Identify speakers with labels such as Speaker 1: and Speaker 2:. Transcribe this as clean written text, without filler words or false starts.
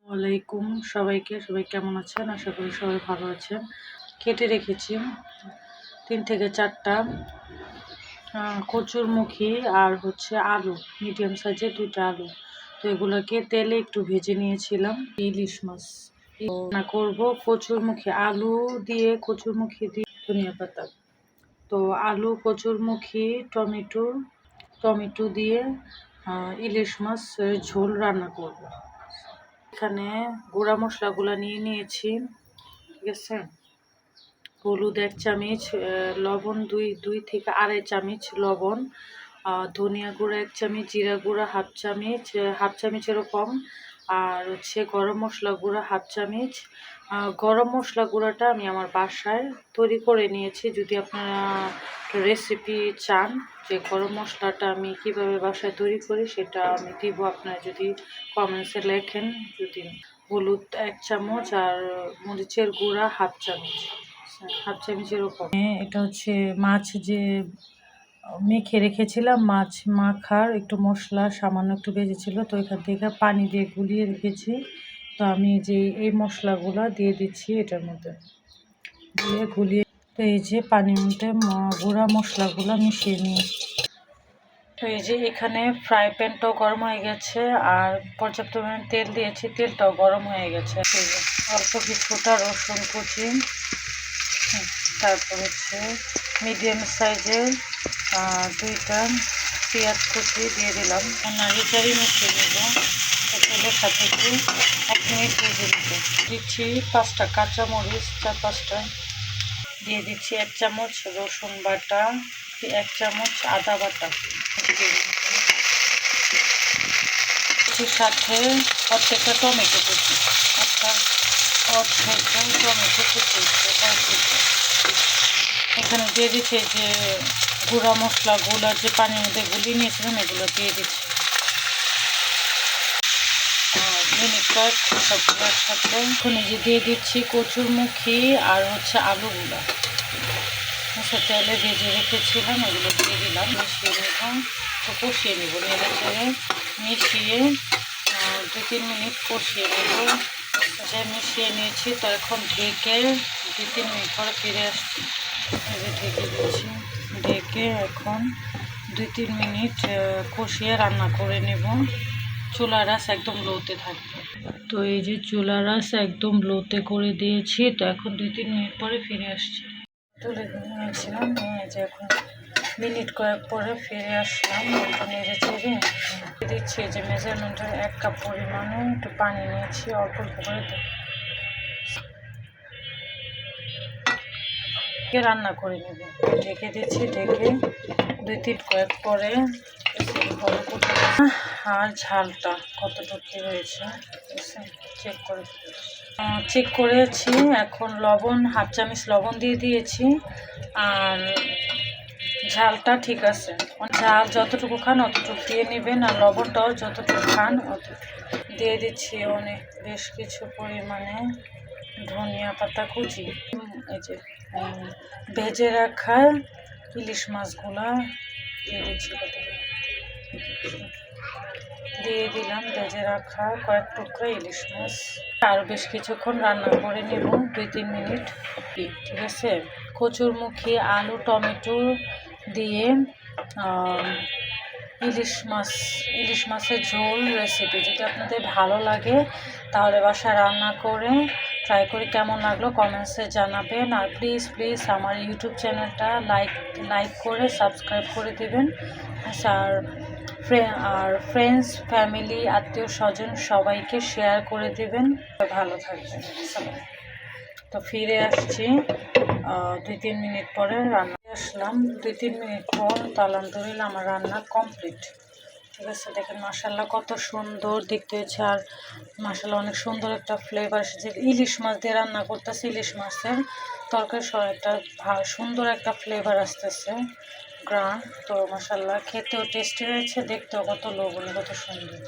Speaker 1: ওয়ালাইকুম সবাই কেমন আছেন? আশা করি সবাই ভালো আছেন। কেটে রেখেছি 3 থেকে 4টা কচুরমুখী আর আলু, মিডিয়াম সাইজের 2টা আলু। তো এগুলোকে তেলে একটু ভেজে নিয়েছিলাম। ইলিশ মাছ রান্না করব কচুরমুখী আলু দিয়ে, কচুরমুখী দিয়ে ধনিয়া পাতা। তো আলু, কচুরমুখী, টমেটো দিয়ে ইলিশ মাছ ঝোল রান্না করব। এখানে গুঁড়া মশলাগুলো নিয়ে নিয়েছি, ঠিক আছে। হলুদ 1 চামচ, লবণ দুই থেকে আড়াই চামচ লবণ, ধনিয়া গুঁড়া 1 চামচ, জিরা গুঁড়া হাফ চামচেরও কম, আর গরম মশলা গুঁড়া হাফ চামচ। গরম মশলা গুঁড়াটা আমি আমার বাসায় তৈরি করে নিয়েছি। যদি আপনারা রেসিপি চান যে গরম মশলাটা আমি কিভাবে বাসায় তৈরি করি, সেটা আমি দিব। আপনারা যদি কমেন্টসে লেখেন। যদি হলুদ 1 চামচ আর মরিচের গুঁড়া হাফ চামচের ওপর। এটা মাছ যে মেখে রেখেছিলাম, মাছ মাখার একটু মশলা সামান্য একটু বেজেছিল, তো এখান থেকে পানি দিয়ে গুলিয়ে রেখেছি। তো আমি এই মশলাগুলো দিয়ে দিচ্ছি এটার মধ্যে, দিয়ে গুলিয়ে। তো এই যে পানির মধ্যে গুঁড়া মশলাগুলো মিশিয়ে নিই। তো এই যে এখানে ফ্রাই প্যানটাও গরম হয়ে গেছে আর পর্যাপ্ত পরিমাণে তেল দিয়েছি, তেলটাও গরম হয়ে গেছে। অল্প কিছুটা রসুন কুচি, তারপর মিডিয়াম সাইজের 2টা পেঁয়াজ কুচি দিয়ে দিলাম। নাড়িচাড়ি মিশিয়ে নেব। তেলের সাথে 1 মিনিট ভেজে দিচ্ছি 5টা কাঁচামরিচ, 4-5টা দিয়ে দিচ্ছি। 1 চামচ রসুন বাটা, 1 চামচ আদা বাটা, সাথে প্রত্যেকটা টমেটো কুচি, টমেটো কুচি। এখানে দিয়ে দিচ্ছি যে গুঁড়া মশলাগুলো যে পানির মধ্যে গুলিয়ে নিয়েছিলাম, এগুলো দিয়ে দিচ্ছি। মিনিটটা সবগুলোর সাথে এখন দিয়ে দিচ্ছি কচুরমুখী আর আলুগুলো তেলে ভেজে রেখেছিলাম, এগুলো দিয়ে দিলাম। মিশিয়ে নেব, তো কষিয়ে নেব, নেড়ে চেড়ে মিশিয়ে 2-3 মিনিট কষিয়ে নেব। মিশিয়ে নিয়েছি। তো এখন ঢেকে 2-3 মিনিট পরে ফিরে আসছি। ঢেকে দিচ্ছি, ঢেকে এখন 2-3 মিনিট কষিয়ে রান্না করে নেব। চুলার আঁচ একদম লোতে থাকবে। তো এই যে চুলার আঁচ একদম লোতে করে দিয়েছি। তো এখন 2-3 মিনিট পরে ফিরে আসছি। তুলে নিয়েছিলাম, যে এখন মিনিট কয়েক পরে ফিরে আসলাম। নেড়ে চেড়ে দিচ্ছি যে মেজারমেন্টের 1 কাপ পরিমাণে একটু পানি নিয়েছি, অল্প করে রান্না করে নেব। ঢেকে দিচ্ছি, ঢেকে 2-3 কয়েক পরে আর ঝালটা কতটুকু হয়েছে চেক করেছি। এখন লবণ হাফ চামচ লবণ দিয়ে দিয়েছি, আর ঝালটা ঠিক আছে। ঝাল যতটুকু খান অতটুকু দিয়ে নেবেন, আর লবণটাও যতটুকু খান অতটুকু দিয়ে দিচ্ছি। বেশ কিছু পরিমাণে ধনিয়া পাতা কুচি, এই যে ভেজে রাখা ইলিশ মাছগুলা দিয়ে দিচ্ছি। দিয়ে দিলাম ভেজে রাখা কয়েক টুকরা ইলিশ মাছ। আরও বেশ কিছুক্ষণ রান্না করে নেব, 2-3 মিনিট, ঠিক আছে। কচুরমুখী, আলু, টমেটো দিয়ে ইলিশ মাছের ঝোল রেসিপি যদি আপনাদের ভালো লাগে, তাহলে বাসায় রান্না করে ট্রাই করে কেমন লাগলো কমেন্টসে জানাবেন। আর প্লিজ আমার ইউটিউব চ্যানেলটা লাইক করে সাবস্ক্রাইব করে দেবেন। আর ফ্রেন্ডস, ফ্যামিলি, আত্মীয় স্বজন সবাইকে শেয়ার করে দেবেন। ভালো থাকবেন। তো ফিরে আসছি 2-3 মিনিট পরে রান্না আসলাম। 2-3 মিনিট পর তো আলহামদুলিল্লাহ আমার রান্না কমপ্লিট, ঠিক আছে। দেখেন মাশাআল্লাহ কত সুন্দর দেখতে হয়েছে, আর মাশাআল্লাহ অনেক সুন্দর একটা ফ্লেভার এসেছে। ইলিশ মাছ দিয়ে রান্না করতেছে, ইলিশ মাছের তরকারি সহ একটা সুন্দর একটা ফ্লেভার আসতেছে, গ্রান। তো মাশাআল্লাহ খেতেও টেস্টি হয়েছে, দেখতেও কত লোভনীয়, কত সুন্দর।